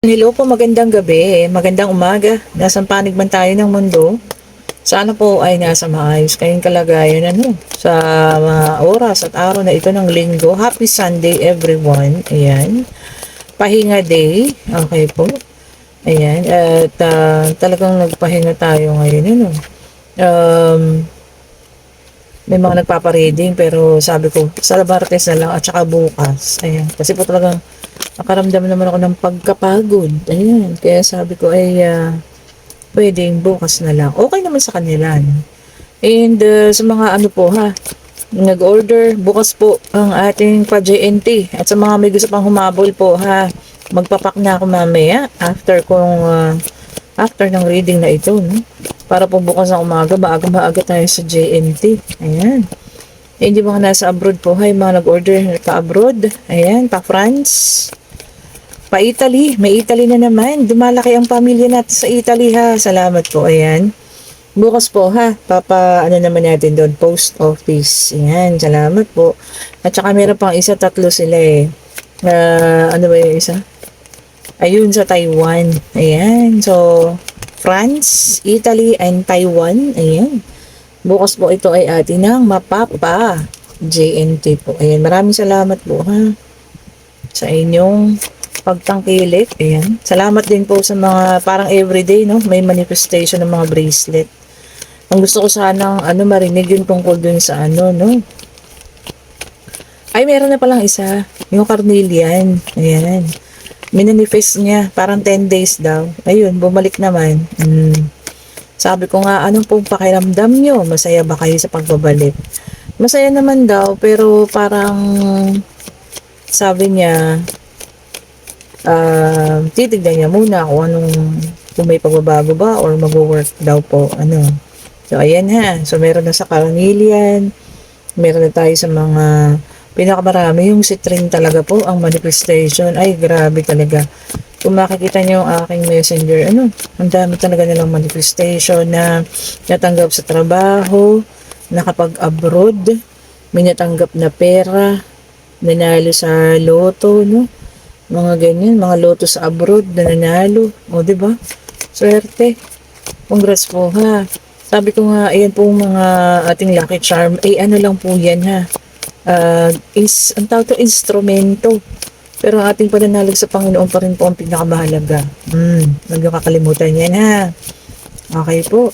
Hello po, magandang gabi, magandang umaga. Nasaan panig man tayo ng mundo? Sana po ay nasa maayos kayong kalagayan sa mga oras at araw na ito ng linggo. Happy Sunday everyone. Ayan. Pahinga day. Okay po. Ayan. At talagang nagpahinga tayo ngayon. Um, May mga nagpapareading pero sabi ko sa Martes na lang at saka bukas. Ayan. Kasi po talagang nakaramdam naman ako ng pagkapagod. Ayan. Kaya sabi ko ay pwedeng bukas na lang. Okay naman sa kanila. No? And sa mga ano po nag-order bukas po ang ating pa-JNT. At sa mga may gusto pang humabol po magpapak na ako mamaya after ng reading na ito. No? Para po bukas ng umaga, maaga tayo sa JNT. Ayan. Hindi mga nasa abroad po, mga nag-order pa-abroad. Ayan, pa-France. Pa-Italy. May Italy na naman. Dumalaki ang pamilya natin sa Italy Salamat po. Ayan. Bukas po ano naman natin doon, post office. Ayan, salamat po. At saka meron pang isa, tatlo sila ano ba yung isa? Ayun, sa Taiwan. Ayan, so France, Italy, and Taiwan. Ayan. Bukas po ito ay atin ng mapapa JNT po. Ayan. Maraming salamat po sa inyong pagtangkilik. Ayan. Salamat din po sa mga parang everyday may manifestation ng mga bracelet. Ang gusto ko sanang marinig yung tungkol dun sa Ay, meron na palang isa. Yung carnelian. Ayan. Minanifest niya, parang 10 days daw. Ayun, bumalik naman. Sabi ko nga, anong pong pakiramdam nyo? Masaya ba kayo sa pagbabalik? Masaya naman daw, pero parang sabi niya, titignan niya muna kung may pagbabago ba or mag-work daw po. So, ayan So, meron na sa carnelian, meron na tayo sa mga pinakamarami yung citrine talaga po ang manifestation. Ay, grabe talaga. Kung makikita niyo ang aking messenger, ang dami talaga nilang manifestation na natanggap sa trabaho, nakapag-abroad, may natanggap na pera, nanalo sa loto, mga ganyan, mga loto sa abroad na nanalo. O, diba? Swerte. Congrats po Sabi ko nga, ayan po mga ating lucky charm. Ano lang po yan ang tawag to, instrumento. Pero ang ating pananalig sa Panginoon pa rin po ang pinakamahalaga. Huwag niyo kakalimutan yan Okay po.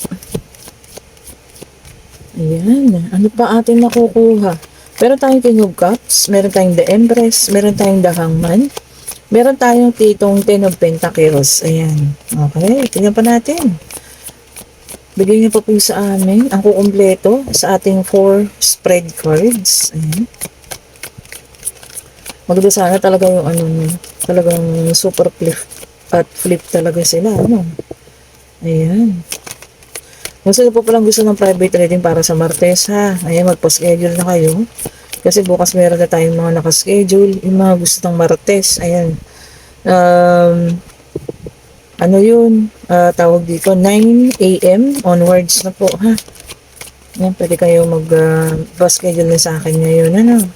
Ayan. Ano pa ating nakukuha? Meron tayong King of Cups, meron tayong The Empress, meron tayong The Hangman, meron tayong Titong Ten of Pentacles. Ayan. Okay, tingnan pa natin. Bigay niyo pa po sa amin ang kukumpleto sa ating 4 spread cards. Ayan. Maganda sana talaga yung talagang super flip talaga sila. Ayan. Kung sino po palang gusto ng private reading para sa Martes ayan, magpa-schedule na kayo. Kasi bukas meron na tayong mga nakaschedule. Yung mga gusto ng Martes, ayan. Tawag dito, 9 a.m. onwards na po, Yan, pwede kayo mag-schedule na sa akin ngayon, Yan.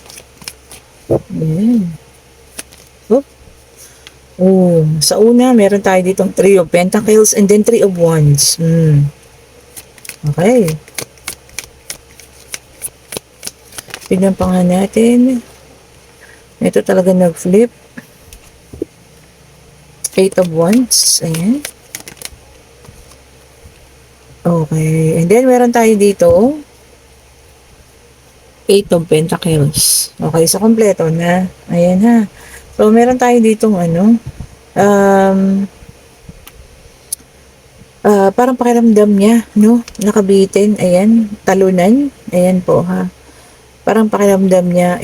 Sa una, meron tayo ditong 3 of Pentacles and then 3 of Wands. Okay. Tignan pa nga natin. Ito talaga nag-flip. 8 of Wands. Ayan. Okay. And then, meron tayo dito 8 of Pentacles. Okay. So, kompleto na. Ayan So, meron tayo ditong parang pakiramdam niya, nakabitin. Ayan. Talunan. Ayan po, Parang pakiramdam niya,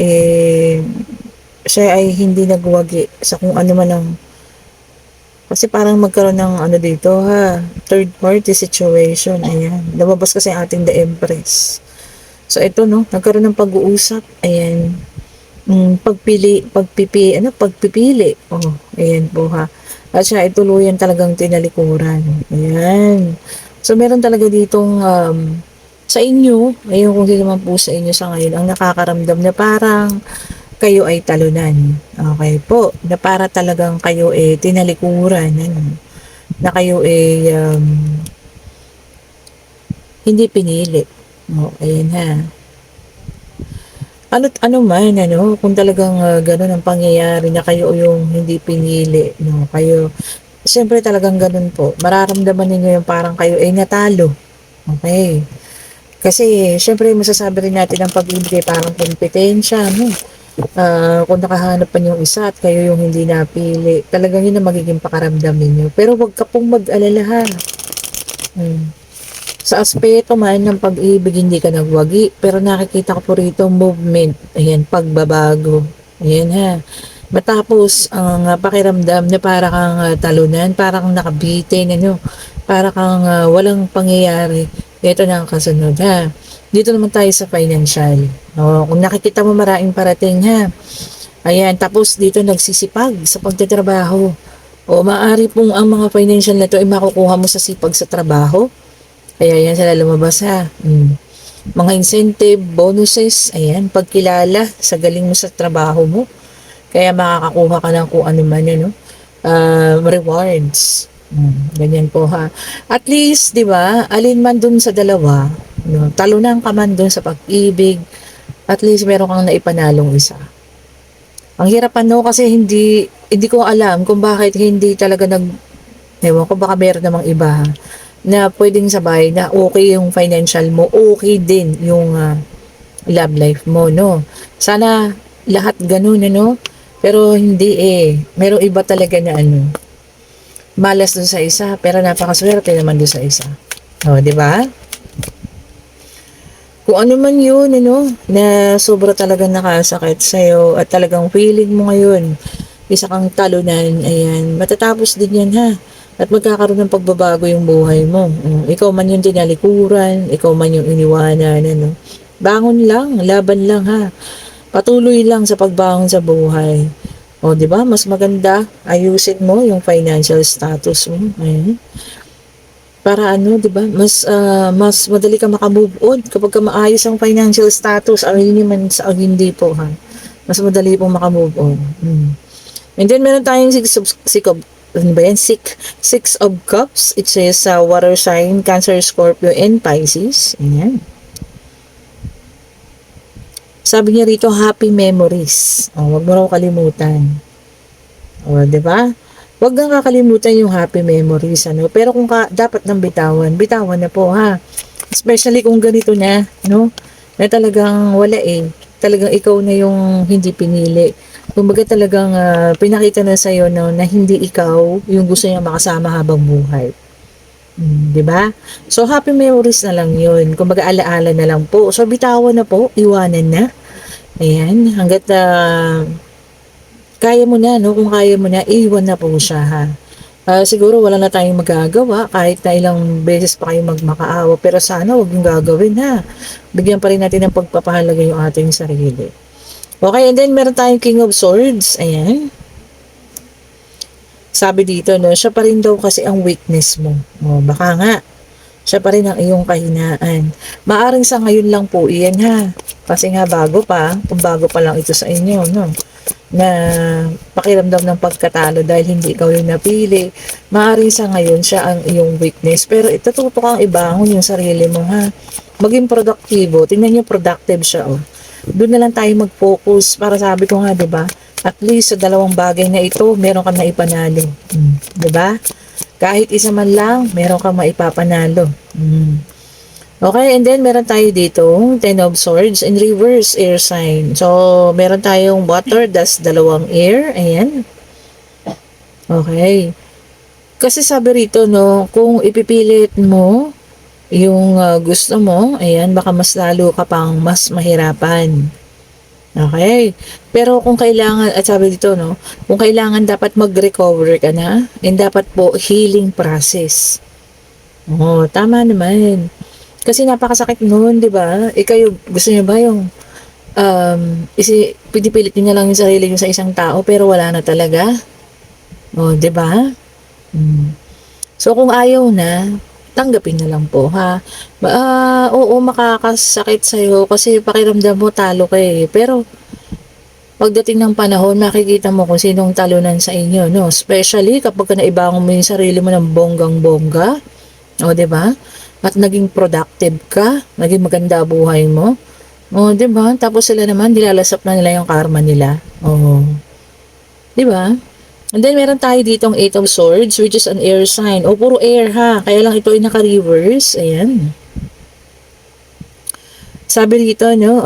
siya ay hindi nagwagi sa kung ano man ang kasi parang magkaroon ng dito third party situation. Ayan. Lumabas kasi ang ating The Empress. So ito nagkaroon ng pag-uusap. Ayan. Pagpili. Ayan po At siya ay tuluyan talagang tinalikuran. Ayan. So meron talaga ditong sa inyo, ayun kung di naman po sa inyo sa ngayon, ang nakakaramdam na parang kayo ay talunan. Okay po, na para talagang kayo tinalikuran, ano, na kayo hindi pinili. O, ayan ha. Ano man, ano, kung talagang ganun ang pangyayari na kayo yung hindi pinili, no, kayo, siyempre talagang ganun po, mararamdaman ninyo yung parang kayo ay natalo. Okay. Kasi, syempre, masasabi rin natin ang pag-ibig ay parang kompetensya, no? Kung nakahanap pa yung isa at kayo yung hindi napili, talagang yun ang magiging pakaramdam ninyo. Pero wag ka pong mag-alala ha. Hmm. Sa aspeto man ng pag-ibig, hindi ka nagwagi, pero nakikita ko po rito movement, ayan, pagbabago. Ayan ha. Matapos ang pakiramdam na para kang talunan, para kang nakabitin, ano, para kang walang pangyayari. Ito na ang kasunod ha. Dito naman tayo sa financial. Kung nakikita mo maraming parating ha. Ayan, tapos dito nagsisipag sa pagtatrabaho. O maaari pong ang mga financial na to ay makukuha mo sa sipag sa trabaho. Kaya yan sila lumabas ha. Mga incentive, bonuses, ayan, pagkilala sa galing mo sa trabaho mo. Kaya makakakuha ka ng kung ano man yun, no? Rewards. Ganyan po ha. At least, di ba, alin man dun sa dalawa, no, talunan ka man dun sa pag-ibig, at least meron kang naipanalong isa. Ang hirap ano kasi hindi ko alam kung bakit hindi talaga ewan ko baka meron namang iba ha, na pwedeng sabay na okay yung financial mo, okay din yung love life mo, no? Sana lahat ganun, ano? Pero hindi merong iba talaga na ano, malas dun sa isa, pero napakaswerte naman dun sa isa. O, di ba? Kung ano man yun, ano, na sobra talagang nakasakit sa'yo at talagang feeling mo ngayon, isa kang talunan, ayan, matatapos din yan ha. At magkakaroon ng pagbabago yung buhay mo. Ikaw man yung tinalikuran, ikaw man yung iniwanan, ano. Bangon lang, laban lang ha. Patuloy lang sa pagbangon sa buhay. O, di ba? Mas maganda, ayusin mo yung financial status mo. Ayan. Para ano, 'di ba? Mas madali ka maka-move on kapag ka maayos ang financial status, aminin man sa hindi po ha. Mas madali pong maka-move on. And then meron tayong ano ba yan? Six of Cups. It says water sign, Cancer, Scorpio, and Pisces. Ayan. Sabi niya rito, happy memories. Wag mo raw kalimutan. Di ba? Huwag kang kakalimutan yung happy memories, ano. Pero kung dapat nang bitawan, bitawan na po ha. Especially kung ganito na, no? Na talagang wala Talagang ikaw na yung hindi pinili. Kumbaga talagang pinakita na sa'yo no, na hindi ikaw yung gusto niya makasama habang buhay. 'Di ba? So happy memories na lang 'yun. Kumbaga alaala na lang po. So bitawan na po, iwanan na. Ayan, hangga't kaya mo na, no? Kung kaya mo na, iwan na po siya, ha? Siguro wala na tayong magagawa kahit na ilang beses pa kayo magmakaawa. Pero sana huwag yung gagawin, ha? Bigyan pa rin natin ng pagpapahalaga yung ating sarili. Okay, and then meron tayong King of Swords. Ayan. Sabi dito, no? Siya pa rin daw kasi ang weakness mo. Baka nga. Siya pa rin ang iyong kahinaan. Maaring sa ngayon lang po iyan, ha? Kasi nga kung bago pa lang ito sa inyo, no? Na pakiramdam ng pagkatalo dahil hindi ikaw yung napili. Maaaring sa ngayon siya ang iyong weakness. Pero itututo kang ibangon yung sarili mo ha. Maging produktibo. Tingnan nyo productive siya oh. Doon na lang tayo mag-focus para sabi ko nga 'di ba? At least sa dalawang bagay na ito, meron kang naipanalo. 'Di ba? Kahit isa man lang, meron kang maipapanalo. Okay, and then meron tayo dito, Ten of Swords in reverse, air sign. So, meron tayong water, das dalawang air. Ayan. Okay. Kasi sabi rito, no, kung ipipilit mo yung gusto mo, ayan, baka mas lalo ka pang mas mahirapan. Okay. Pero kung kailangan, at sabi dito, no, kung kailangan dapat mag-recover ka na, and dapat po healing process. Tama naman. Kasi napakasakit noon, 'di ba? Kayo gusto niyo ba yung pinipilit niyo na lang yung sarili niyo sa isang tao pero wala na talaga? 'Di ba? So kung ayaw na, tanggapin na lang po ha. Oo, makakasakit sa iyo kasi pakiramdam mo talo ka Pero pagdating ng panahon, makikita mo kung sinong talunan sa inyo, no? Especially kapag ka naibangon mo yung sarili mo ng bonggang-bongga, o, 'di ba? At naging productive ka, naging maganda buhay mo. O, 'di ba? Tapos sila naman nilalasap na nila yung karma nila. Oh, 'di ba? And then meron tayo ditong Eight of Swords, which is an air sign. O, puro air ha. Kaya lang ito ay naka-reverse. Ayan. Sabi dito, no,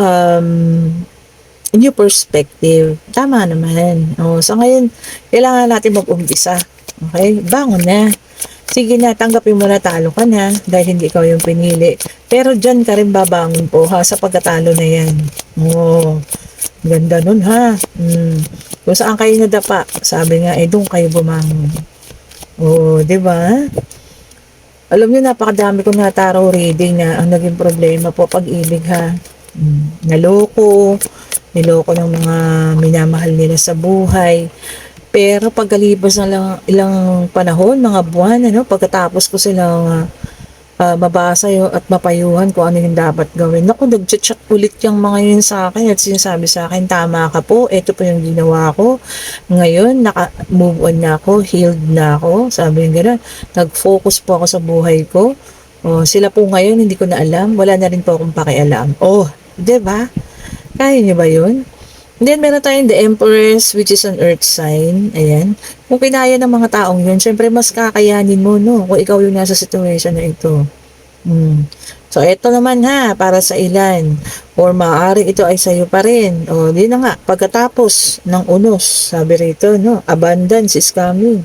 new perspective. Tama naman. O, so ngayon, kailangan natin mag-umpisa. Okay? Bangon na. Sige na, tanggapin mo na talo ka na dahil hindi ikaw yung pinili. Pero dyan ka rin babangon po ha sa pagkatalo na yan. Oo. Ganda nun ha. Kung saan kayo nadapa, sabi nga, doon kayo bumangon. Oo, di ba? Alam niyo, napakadami kong nataraw reading na ang naging problema po pag-ibig ha. Niloko ng mga minamahal nila sa buhay. Pero pagkalibas ng ilang panahon, mga buwan, pagkatapos ko silang mabasa at mapayuhan kung ano yung dapat gawin. Naku, nag-chat ulit yung mga yun sa akin at sinasabi sa akin, tama ka po, ito po yung ginawa ko. Ngayon, naka-move on na ako, healed na ako. Sabi yung gano'n, nag-focus po ako sa buhay ko. Oh, sila po ngayon, hindi ko na alam. Wala na rin po akong pakialam. Oh, diba? Kaya niyo ba yun? Then, meron tayong the Empress, which is an earth sign. Ayan. Kung kinaya ng mga taong yun, syempre mas kakayanin mo, no? Kung ikaw yung nasa situation na ito. So, ito naman ha, para sa ilan. Or maaari ito ay sa'yo pa rin. O, di na nga, pagkatapos ng unos, sabi rito, no? Abundance is coming.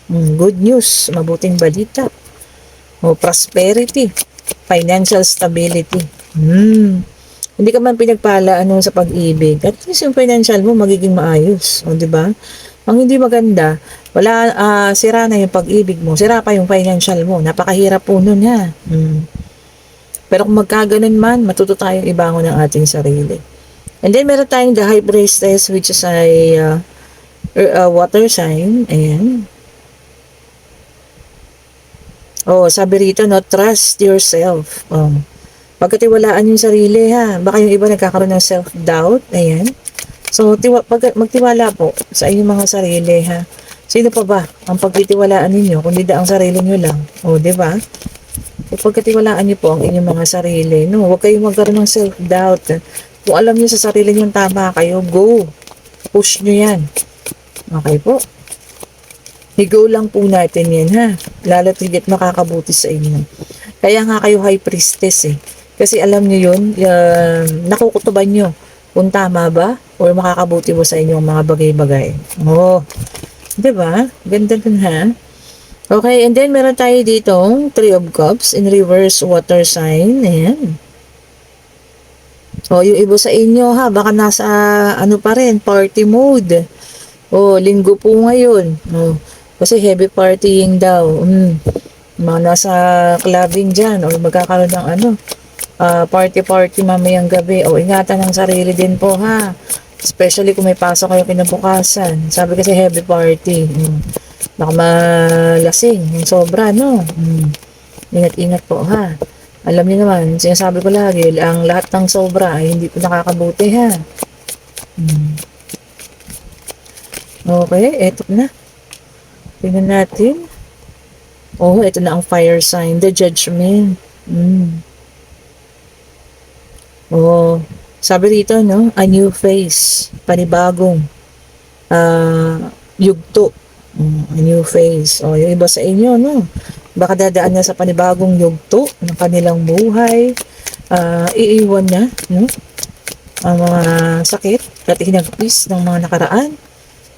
Good news, mabuting balita. O, prosperity, financial stability. Hindi ka man pinagpala sa pag-ibig, at least yung financial mo magiging maayos, o, di ba? Ang hindi maganda, sira na yung pag-ibig mo, sira pa yung financial mo, napakahirap po nun ha. Pero kung magkaganon man, matuto tayong ibangon ng ating sarili. And then meron tayong the High Priestess, which is a water sign. Ayan. Oh, sabi rito, no, trust yourself. Oh. Pagkatiwalaan yung sarili ha. Baka yung iba nagkakaroon ng self-doubt. Ayan. So, magtiwala po sa inyong mga sarili ha. Sino pa ba ang pagtitiwalaan ninyo? Kundi ang sarili nyo lang. O, di ba? Pagkatiwalaan nyo po ang inyong mga sarili. No, huwag kayong magkaroon ng self-doubt. Kung alam nyo sa sarili nyo tama kayo, go. Push nyo yan. Okay po. I-go lang po natin yan ha. Lalo't higit makakabuti sa inyo. Kaya nga kayo high priestess eh. Kasi alam niyo yun, nakukutuban nyo kung tama ba or makakabuti mo sa inyong mga bagay-bagay. Oh, diba? Ganda dun ha. Okay, and then meron tayo ditong Three of Cups in reverse water sign. Ayan. Oh, yung iba sa inyo ha, baka nasa pa rin, party mode. Oh, linggo po ngayon. Oh, kasi heavy partying daw. Mga nasa clubbing dyan or magkakaroon ng party mamayang gabi. O, ingatan ng sarili din po ha. Especially kung may pasok kayo kinabukasan. Sabi kasi heavy party. Baka malasing. Yung sobra, no? Ingat-ingat po ha. Alam niyo naman, sinasabi ko lagi, ang lahat ng sobra ay hindi po nakakabuti ha. Okay, eto na. Tingnan natin. Oh, ito na ang fire sign, the judgment. Oh, sabi rito, no? A new phase, panibagong yugto. A new phase. Oh, yung iba sa inyo, no? Baka dadaan na sa panibagong yugto ng kanilang buhay. Iiwan na, no? Ang mga sakit at hinagpis ng mga nakaraan.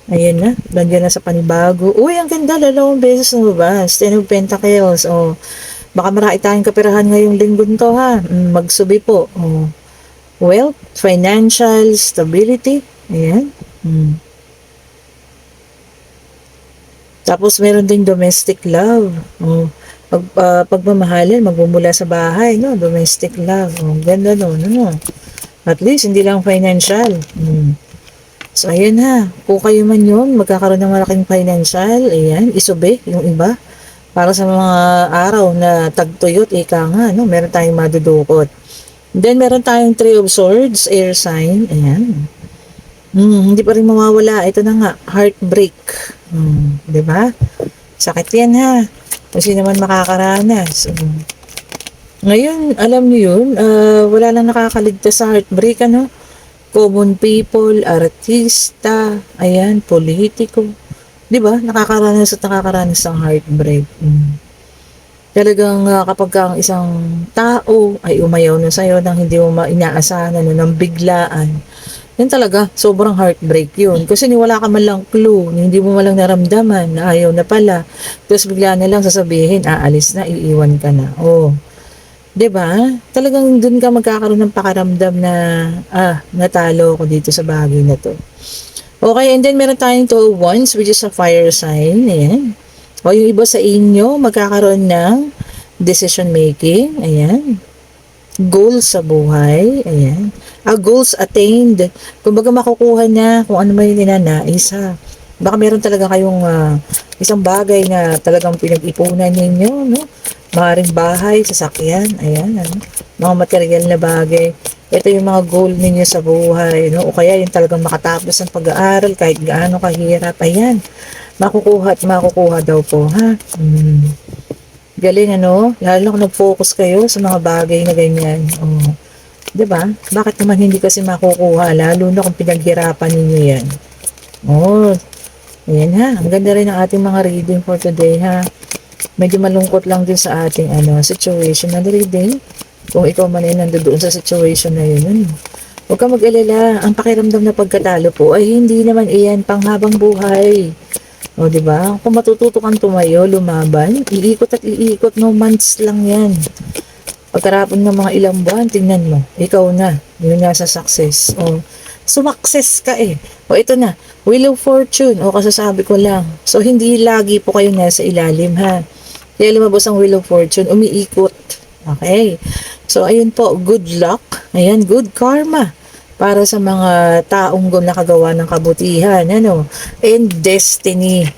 Ayan na, nandiyan na sa panibago. Uy, ang ganda, 2 beses na ba? 10 of Pentacles. Oh, baka marami tayong kapirahan ngayong linggo to ha. Magsubi po. Oh. Wealth, financial stability. Ayan. Tapos meron din domestic love. Oh. Pagmamahalin, magmumula sa bahay, no? Domestic love. Oh, ganda no, no? At least, hindi lang financial. So, ayan ha. Kung kayo man yun, magkakaroon ng malaking financial, ayan, isubi yung iba. Para sa mga araw na tagtuyot, ika nga, no? Meron tayong madudukot. Then, meron tayong Three of Swords, air sign, ayan. Hindi pa rin mawawala. Ito na nga, heartbreak. 'Di ba? Sakit yan ha. Kung sino man makakaranas. Ngayon, alam niyo yun, wala lang nakakaligtas sa heartbreak, ano? Common people, artista, ayan, politiko. 'Di ba? Nakakaranas ng heartbreak. Talagang kapag ang isang tao ay umayaw na sa'yo nang hindi mo inaasahan, ano, ng biglaan, yan talaga, sobrang heartbreak yun. Kasi wala ka man lang clue, hindi mo man lang naramdaman na ayaw na pala. Tapos bigla na lang sasabihin, aalis na, iiwan ka na. Oh, 'di ba? Talagang dun ka magkakaroon ng pakaramdam na, natalo ako dito sa bagay na to. Okay, and then meron tayong 12 wands, which is a fire sign. Ayan. O yung iba sa inyo, magkakaroon ng decision making. Ayan. Goals sa buhay. Ayan. Goals attained. Kumbaga makukuha na kung ano man yung ninanais ha. Baka meron talaga kayong isang bagay na talagang pinag-ipunan ninyo, no? Maaaring bahay, sasakyan, ayan, ano? Mga material na bagay. Ito yung mga goal ninyo sa buhay, no? O kaya yung talagang makatapos ng pag-aaral kahit gaano kahirap, ayan. Makukuha at makukuha daw po, ha? Galing, ano? Lalo kung nag-focus kayo sa mga bagay na ganyan. Oh. 'Di ba? Bakit naman hindi kasi makukuha? Lalo na kung pinaghirapan ninyo yan. Oh, ayan ha. Ang ganda rin ng ating mga reading for today, ha. Medyo malungkot lang din sa ating situational reading. Kung ikaw man ay nandoon sa situation na yun. Huwag kang mag-alala. Ang pakiramdam na pagkatalo po ay hindi naman iyan panghabang buhay. O, di ba? Kung matututo kang tumayo, lumaban, iikot at iikot, no, months lang yan. Pagkarapon ng mga ilang buwan, tingnan mo, ikaw na, yun nasa success. O, sumakses ka eh. O, ito na, Wheel of Fortune, o kasasabi ko lang. So, hindi lagi po kayo nasa ilalim, ha? Kaya lumabas ang Wheel of Fortune, umiikot. Okay? So, ayun po, good luck. Ayan, good karma para sa mga taong nakagawa ng kabutihan, ano? And destiny.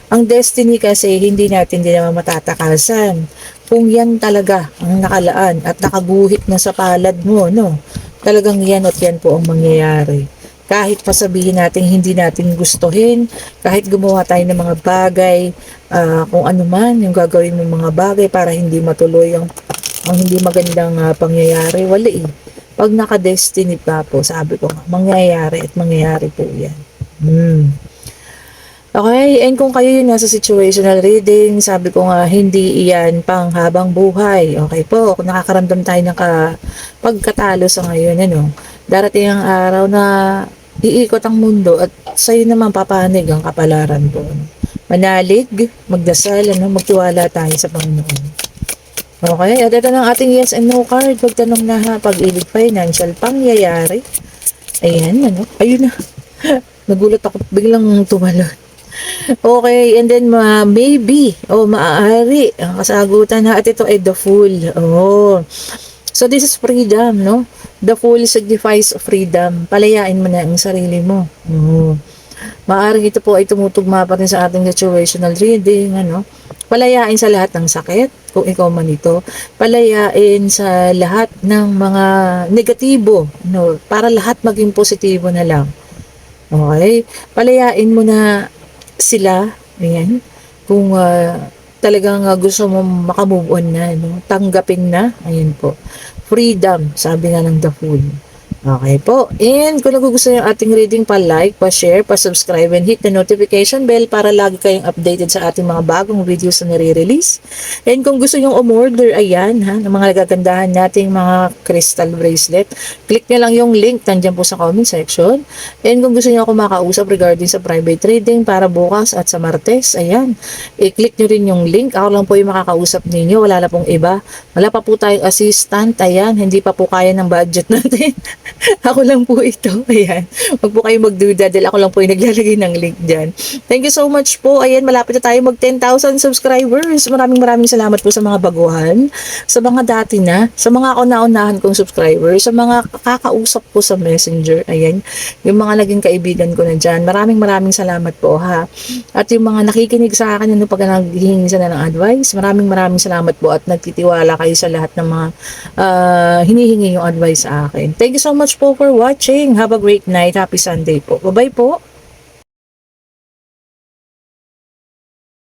Ang destiny kasi, hindi natin din naman matatakasan. Kung yan talaga ang nakalaan at nakaguhit na sa palad mo, no? Talagang yan at yan po ang mangyayari. Kahit pasabihin natin hindi natin gustuhin, kahit gumawa tayo ng mga bagay, kung ano man yung gagawin ng mga bagay para hindi matuloy ang hindi magandang pangyayari, wala eh. Pag naka-destiny pa po, sabi ko nga, mangyayari at mangyayari po yan. Okay, and kung kayo yung nasa situational reading, sabi ko nga, hindi iyan pang habang buhay. Okay po, kung nakakaramdam tayo ng pagkatalo sa ngayon, ano, darating ang araw na iikot ang mundo at sa'yo naman papanig ang kapalaran po. Manalig, magdasal, ano, magtiwala tayo sa Panginoon. Okay, at ito ng ating yes and no card. Pagtanong na ha, pag-ibig, financial, pangyayari. Ayan, ano, ayun na. Nagulat ako, biglang tumalon. Okay, and then maybe, maaari ang kasagutan na, at ito ay the Fool. So this is freedom, no? The Fool signifies freedom. Palayain mo na ang sarili mo. Maaaring ito po ay tumutugma pa rin sa ating situational reading, ano? Palayain sa lahat ng sakit, kung ikaw man ito. Palayain sa lahat ng mga negatibo, no? Para lahat maging positibo na lang. Okay? Palayain mo na sila, ayan, kung talagang gusto mo makamove on na, no? Tanggapin na, ayan po. Freedom, sabi nga ng The Fool. Okay po. And kung nagugustuhan yung ating reading, pa-like, pa-share, pa-subscribe, and hit the notification bell para lagi kayong updated sa ating mga bagong videos na nare-release. And kung gusto nyong umorder, ayan, ha, ng mga nagagandahan nating mga crystal bracelet, click nyo lang yung link, nandyan po sa comment section. And kung gusto nyo ako makausap regarding sa private trading para bukas at sa Martes, ayan, i-click nyo rin yung link. Ako lang po yung makakausap ninyo, wala na pong iba. Wala pa po tayong assistant, ayan, hindi pa po kaya ng budget natin. Ako lang po ito. Ayan. Huwag po kayo magduda dahil ako lang po yung naglalagay ng link dyan. Thank you so much po. Ayan, malapit na tayo mag 10,000 subscribers. Maraming salamat po sa mga baguhan, sa mga dati na, sa mga kauna-unahan kong subscribers, sa mga kakausap ko sa Messenger. Ayan, yung mga naging kaibigan ko na dyan. Maraming salamat po, ha. At yung mga nakikinig sa akin, ano, pag naghihingi sila ng advice, maraming salamat po at nagtitiwala kayo sa lahat ng mga hinihingi yung advice sa akin. Thank you so much much po for watching. Have a great night. Happy Sunday po. Bye-bye po.